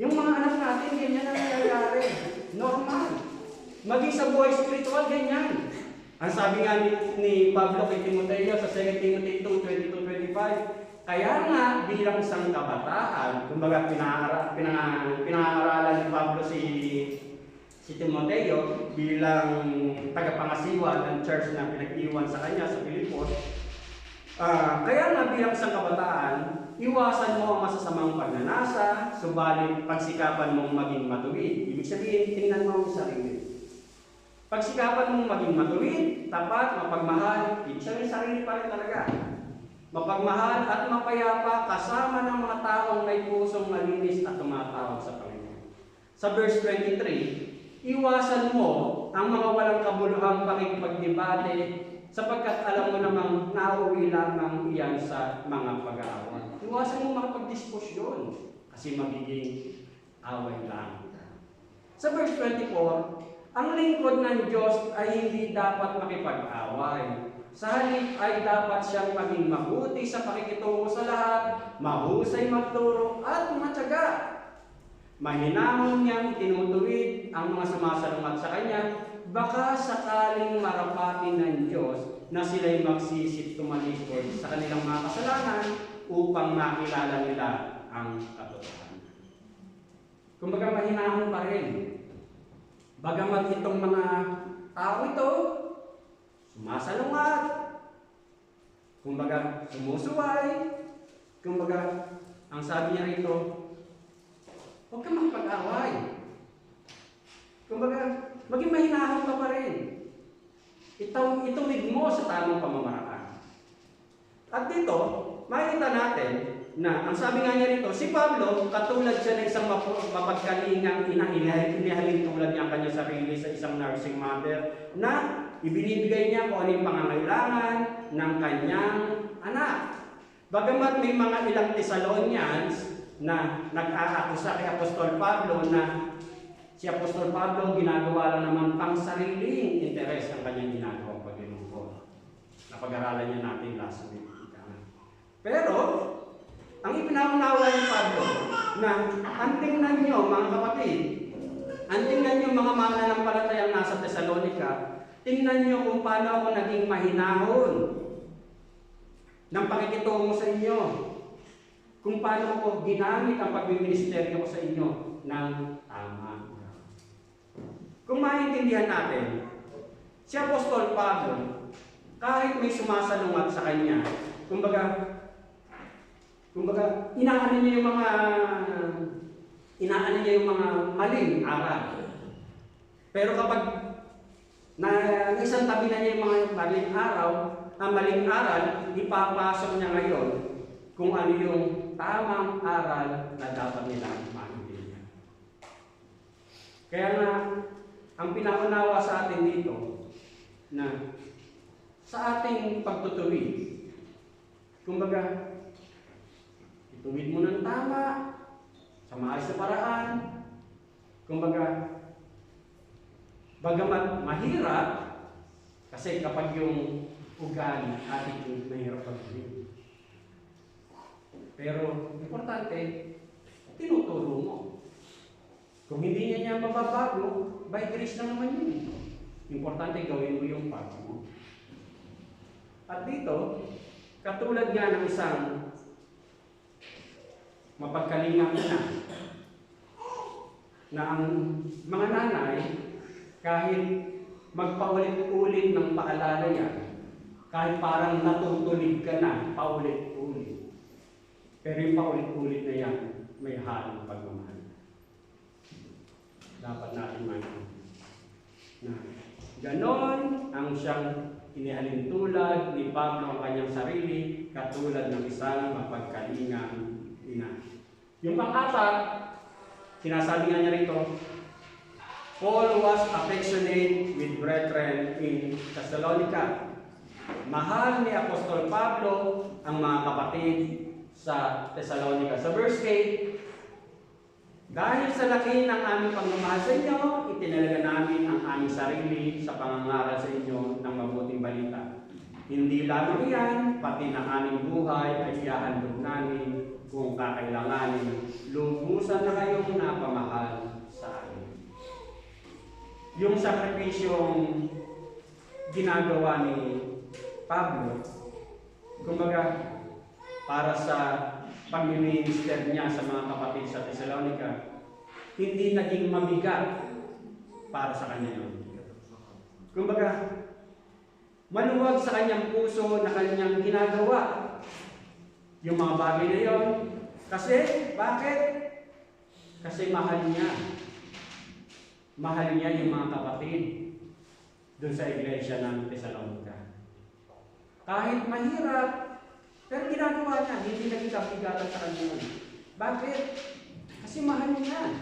Yung mga anak natin, ganyan ang nangyayari. Normal. Maging sa buhay spiritual, ganyan. Ang sabi nga ni Pablo kay Timoteo sa 2 Timothy 2:22-25, kaya nga bilang isang kabataan, kumbaga pinangaralan ni Pablo si Timoteo bilang tagapangasiwa ng church na pinag-iwan sa kanya sa Pilipos. Kaya nga bilang isang kabataan, iwasan mo ang masasamang pagnanasa, subalit pagsikapan mong maging matuwid. Ibig sabihin, tingnan mo ang sarili. Pagsikapan mong maging matuwid, tapat, mapagmahal, ibig sabihin sarili pa rin talaga. Mapagmahal at mapayapa kasama ng mga taong may pusong malinis at tumatawag sa Panginoon. Sa verse 23, iwasan mo ang mga walang kabuluhang pakikipagdebate sapagkat alam mo namang nauwi lamang iyan sa mga pag-aaway. Iwasan mo makapagdiskusyon kasi magiging away lang. Sa verse 24, ang lingkod ng Diyos ay hindi dapat makipag-away. Sa halip ay dapat siyang maging mabuti sa pakikitungo sa lahat, mahusay magturo at matyaga. Mahinahon niyang tinutuwid ang mga sumasalungat sa Kanya, baka sakaling marapatin ng Diyos na sila'y magsisip tumalikod sa kanilang mga kasalanan upang makilala nila ang katotohanan. Kumbaga mahinahon pa rin. Bagamat itong mga tao ito, sumasalungat, kumbaga sumusuway, kumbaga ang sabi niya rito, huwag kang makipag-away. Kumbaga, maging mahinahon ka pa rin. Ituwid mo sa tamang pamamaraan. At dito, makikita natin na ang sabi nga niya rito, si Pablo, katulad siya ng isang mapagkalingang inihalin tulad niya ang kanyang sarili sa isang nursing mother na ibinibigay niya kung ano yung pangangailangan ng kanyang anak. Bagamat may mga ilang Thessalonians na nag-aakusa kay Apostol Pablo na si Apostol Pablo ginagawa lang naman pang sariling interes ang kanyang ginagawang paglilingkod. Napag-aralan niya natin last week. Pero, ang ipinaunawa ni Pablo na ang tingnan niyo mga kapatid, ang tingnan niyo mga mananampalatayang nasa Thessalonica, tingnan niyo kung paano ako naging mahinahon ng pakikitungo sa inyo. Kung paano ko ginamit ang pagbiministeryo ko sa inyo ng tama. Kung maintindihan natin, si Apostol Pablo, kahit may sumasalungat sa kanya, kumbaga, inaano niya yung mga maling aral. Pero kapag isang tabi na niya yung mga maling aral, ipapasok niya ngayon kung ano yung tamang aral na dapat nilang maintindihan. Kaya nga, ang pinaunawa sa atin dito, na sa ating pagtutuwid, kumbaga, ituwid mo ng tama, sa maayos na paraan, kumbaga, bagamat mahirap, Kasi kapag yung ugali, attitude, mahirap pagpili. Pero, importante, tinuturo mo. Kung hindi niya mababago, by grace lang naman yun. Importante gawin mo yung part mo. At dito, katulad nga ng isang mapagkalingang na ang mga nanay, kahit magpaulit-ulit ng paalala yan, kahit parang natutulig ka na, paulit-ulit. Pero yung paulit-ulit na yan, may halong pagmamahal. Dapat natin maintindihan na ganon ang siyang inihalintulad ni Pablo ang kanyang sarili, katulad ng isang mapagkalingang ina. Yung pang-apat, sinasabi nga niya rito, Paul was affectionate with brethren in Thessalonica. Mahal ni Apostol Pablo ang mga kapatid sa Thessalonica. Sa verse 8, dahil sa laki ng aming pagmamahal sa inyo, itinalaga namin ang aming sarili sa pangangaral sa inyo ng mabuting balita. Hindi lamang yan, pati ng aming buhay ay iahandog namin kung kakailanganin. Lubusan na kayong napamahal sa amin. Yung sakripisyong ginagawa ni Pablo, kumbaga, para sa pag-minister niya sa mga kapatid sa Thessalonica, hindi naging mabigat para sa kanya yun. Kumbaga, maluwag sa kanyang puso na kanyang ginagawa yung mga bagay na yun. Kasi, bakit? Kasi mahal niya. Mahal niya yung mga kapatid doon sa iglesia ng Thessalonica. Kahit mahirap, pero ginagawa niya, hindi naging kabigatan sa kanya. Bakit? Kasi mahal niya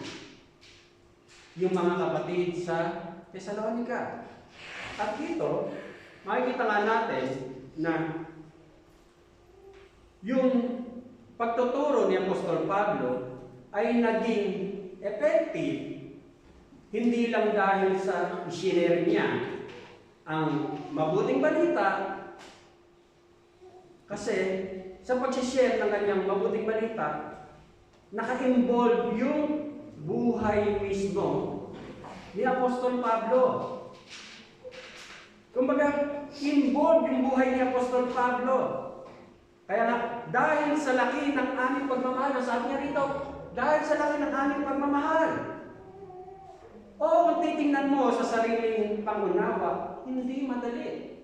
yung mga kapatid sa Thessalonica. At dito, makikita nga natin na yung pagtuturo ni Apostol Pablo ay naging effective hindi lang dahil sa isinere niya ang mabuting balita, kasi sa pag-share ng kanyang mabuting balita, naka-involve yung buhay mismo ni Apostol Pablo. Kumbaga, involved yung buhay ni Apostol Pablo. Kaya nga, dahil sa laki ng aming pagmamahal, sabi niya rito, dahil sa laki ng aming pagmamahal. O kung titingnan mo sa sariling pangunawa, hindi madali.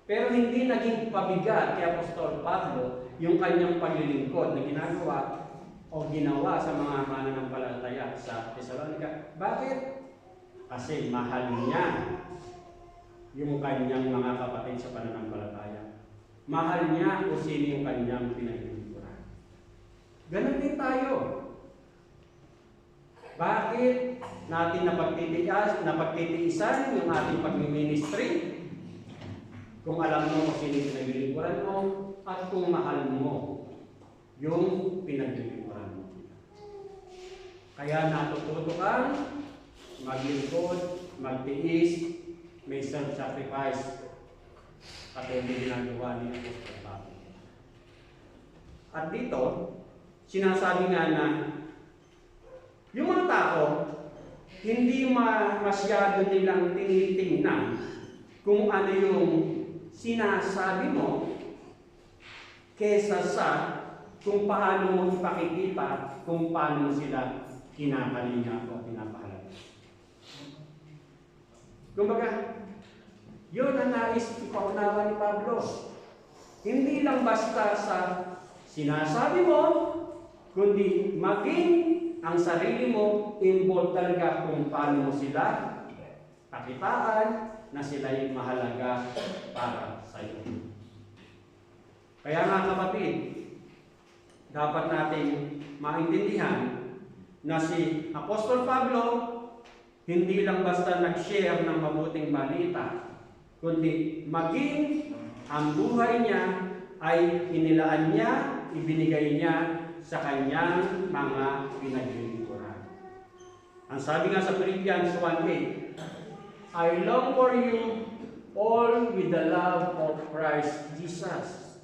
Pero hindi naging pabigat kay Apostol Pablo yung kanyang paglilingkod na ginagawa o ginawa sa mga mananampalataya sa Thessalonica. Bakit? Kasi mahal niya yung kanyang mga kapatid sa pananampalataya. Mahal niya kung sino yung kanyang pinaglilingkuran. Ganon din tayo. Bakit natin napagtitiisan yung ating pag-ministry? Kung alam mo kung sino yung pinaglilingkuran mo at kung mahal mo yung pinaglilingkuran mo. Kaya natututo kang maglingkod, magtiis, may self-sacrifice at hindi ginagawa ni Apostol Pablo. At dito, sinasabi nga na yung mga tao, hindi masyado nilang tinitingnan kung ano yung sinasabi mo kesa sa kung paano mo ipakikita kung paano mo sila kinakalinga o pinapahalaga. Kumbaga, yun ang nais ipaunawa ni Pablo. Hindi lang basta sa sinasabi mo, kundi maging ang sarili mo involved talaga kung paano mo sila kakitaan na sila'y mahalaga para sa iyo. Kaya nga kapatid, dapat natin maintindihan na si Apostol Pablo hindi lang basta nag-share ng mabuting balita, kundi maging ang buhay niya ay inilaan niya, ibinigay niya sa kanyang mga pinaglilingkuran. Ang sabi nga sa Philippians 1:8, I long for you all with the love of Christ Jesus.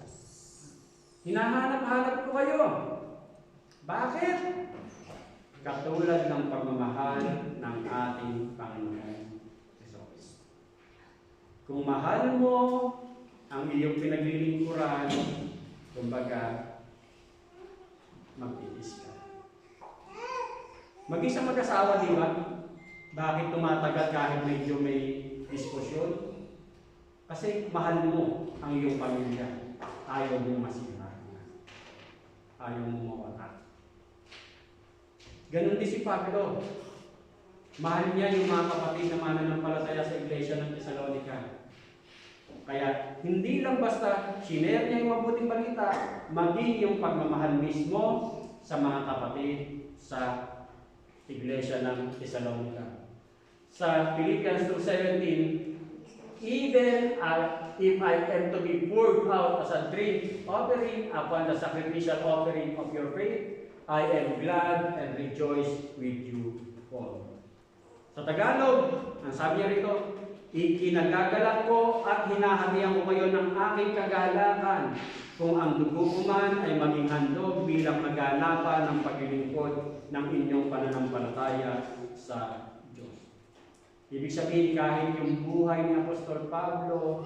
Hinahanap-hanap ko kayo. Bakit? Katulad ng pagmamahal ng ating Panginoon Jesus. Kung mahal mo ang iyong pinaglilingkuran, kumbaga, magtiis ka. Mag-isang mag-asawa, di ba? Bakit tumatagal kahit medyo may diskusyon? Kasi mahal mo ang iyong pamilya. Ayaw mo masira. Ayaw mo mawala. Ganon din si Pablo. Mahal niya yung mga kapatid na mananampalataya sa iglesia ng Thessalonica. Kaya hindi lang basta sinare niya yung mabuting balita, maging yung pagmamahal mismo sa mga kapatid sa iglesia ng Thessalonica. Sa Philippians 2:17, even if I am to be poured out as a drink offering upon the sacrificial offering of your faith, I am glad and rejoice with you all. Sa Tagalog, ang sabi niya rito, ikinagagalak ko at hinahatian ko kayo ng aking kagalakan kung ang dugo ko man ay maging handog bilang kaganapan ng paglilingkod ng inyong pananampalataya sa Diyos. Ibig sabihin, kahit yung buhay ni Apostol Pablo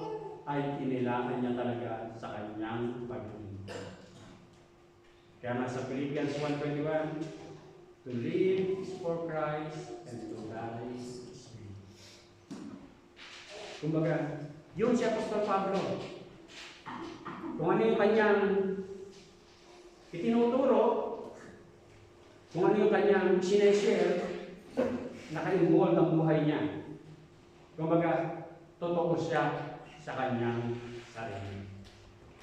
ay inilaan niya talaga sa kanyang paglilingkod. Kaya nga sa Philippians 1:21, to live is for Christ and to die is gain. Kumbaga, yun si Apostol Pablo. Kung ano yung kanyang itinuturo, kung ano yung kanyang sineshare, naka-involve ang buhay niya. Kumbaga, totoo siya sa kanyang sarili.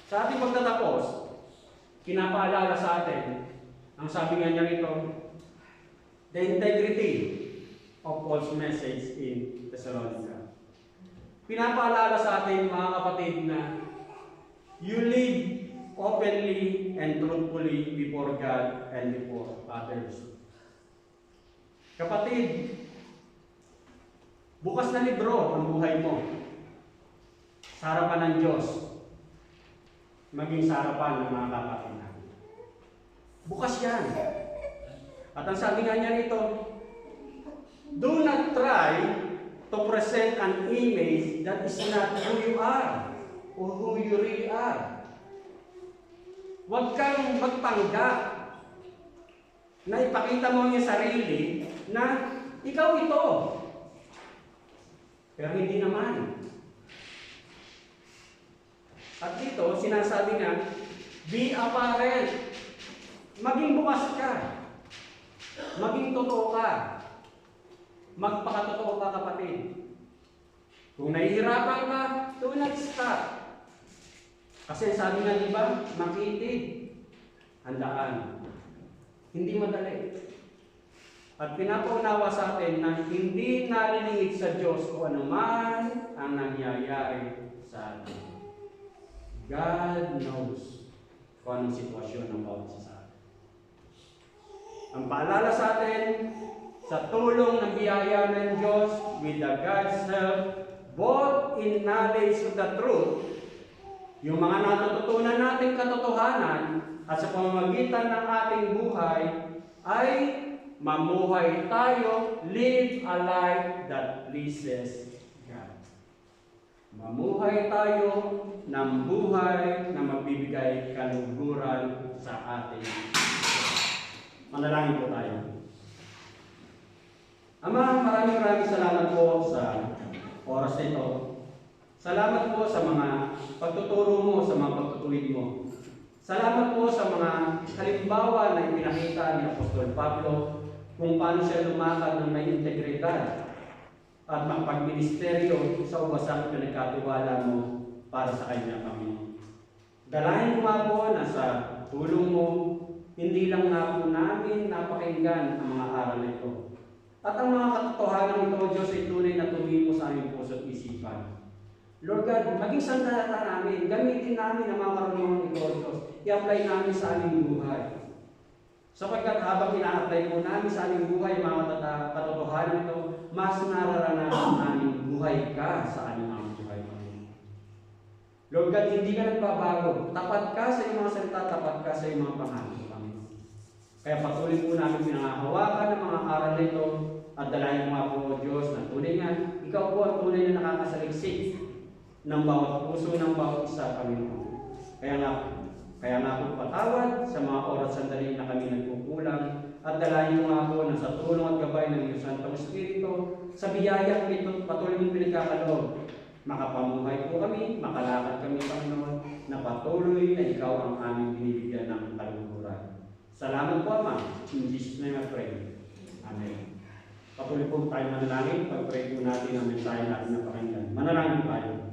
Sa ating pagtatapos, pinapaalala sa atin, ang sabi nga niya rito, the integrity of Paul's message in Thessalonica. Pinapaalala sa atin, mga kapatid, na you live openly and truthfully before God and before others. Kapatid, bukas na libro ang buhay mo sa harapan ng Diyos, maging sa harapan ng mga kapatid natin. Bukas yan. At ang sabi nga niya rito, do not try to present an image that is not who you are or who you really are. Huwag kang magpanggap na ipakita mo yung sarili na ikaw ito. Pero hindi naman. At dito, sinasabi nga, be apparent. Maging bukas ka. Maging totoo ka. Magpakatotoo ka, kapatid. Kung nahihirapan ka, do not stop. Kasi sabi nga, di ba, makitid. Handaan. Hindi madali. At pinapaunawa sa atin na hindi nalilingid sa Diyos kung ano man ang nangyayari sa atin. God knows kung anong sitwasyon ng bawat isa sa atin. Ang paalala sa atin, sa tulong ng biyaya ng Diyos, with the God's help, both in knowledge of the truth, yung mga natututunan nating katotohanan, at sa pamamagitan ng ating buhay, ay mamuhay tayo, live a life that pleases God. Mamuhay tayo ng buhay na magbibigay kaluguran sa ating. Manalangin po tayo. Ama, maraming salamat po sa oras nito. Salamat po sa mga pagtuturo mo, sa mga pagtutuwid mo. Salamat po sa mga halimbawa na ipinakita ni Apostol Pablo kung paano siya lumakad ng may integridad at magpagministeryo sa ubasang pinagkatiwala mo para sa kanya, Panginoon. Dalahin mo nga po na sa tulong mo, hindi lang nga po namin napakinggan ang mga aral na ito. At ang mga katotohanan ito, Diyos, ay tunay na tumimo sa aming puso at isipan. Lord God, maging sandata namin, gamitin namin ang mga karunungan ito, Diyos. I-apply namin sa aming buhay. Sapagkat habang ina-apply po namin sa aming buhay, mga katotohanan ito, mas nararanasan namin buhay ka sa aming buhay. Lord God, hindi ka nagbabago. Tapat ka sa iyong mga salita, tapat ka sa iyong mga pangako, Panginoon. Kaya patuloy po namin pinangahawakan ng mga aral na ito at dalayan mo nga po, Diyos, na tunay nga, ikaw po ang tunay na nakakasaliksik ng bawat puso ng bawat isa, Panginoon. Kaya nga po patawad sa mga oras sandali na kami nagkukulang at dalayan mo nga po na sa tulong at gabay ng iyong Santong Espiritu, sa biyaya ito patuloy mong pinagkakaloob. Makapamuhay po kami, makalakad kami, Panginoon, na patuloy na ikaw ang aming binibigyan ng kalungkuran. Salamat po, Ama. In Jesus' name I pray. Amen. Patuloy po tayo manalangin. Pag-pray po natin ang mensahe natin na pakinggan. Manalangin tayo.